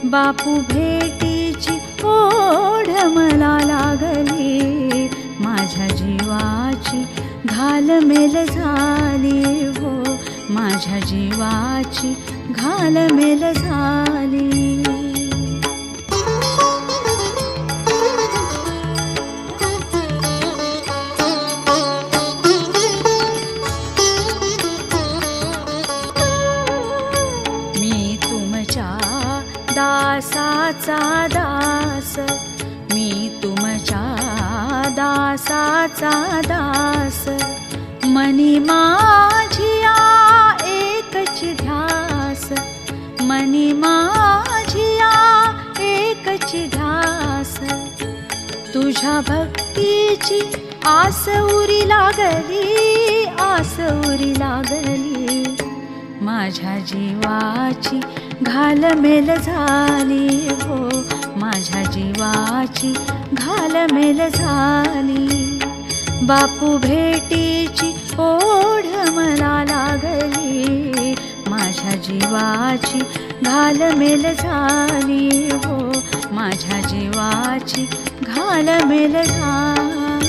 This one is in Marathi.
बापू भेटीची ओढ मला लागली, माझ्या जीवाची घालमेल झाली हो, माझ्या जीवाची घालमेल झाली. मी तुमच्या दासाचा दास, मी तुमच्या दासाचा दास, मनी माझिया एकच ध्यास, मनी माझिया एकच ध्यास. तुझ्या भक्तीची आस उरी लागली, आस उरी लागली, माझ्या जीवाची घालमेल झाली हो, माझ्या जीवाची घालमेल झाली. बापू भेटीची ओढ मला लागली, माझ्या जीवाची घालमेल झाली हो, माझ्या जीवाची घालमेल झाली.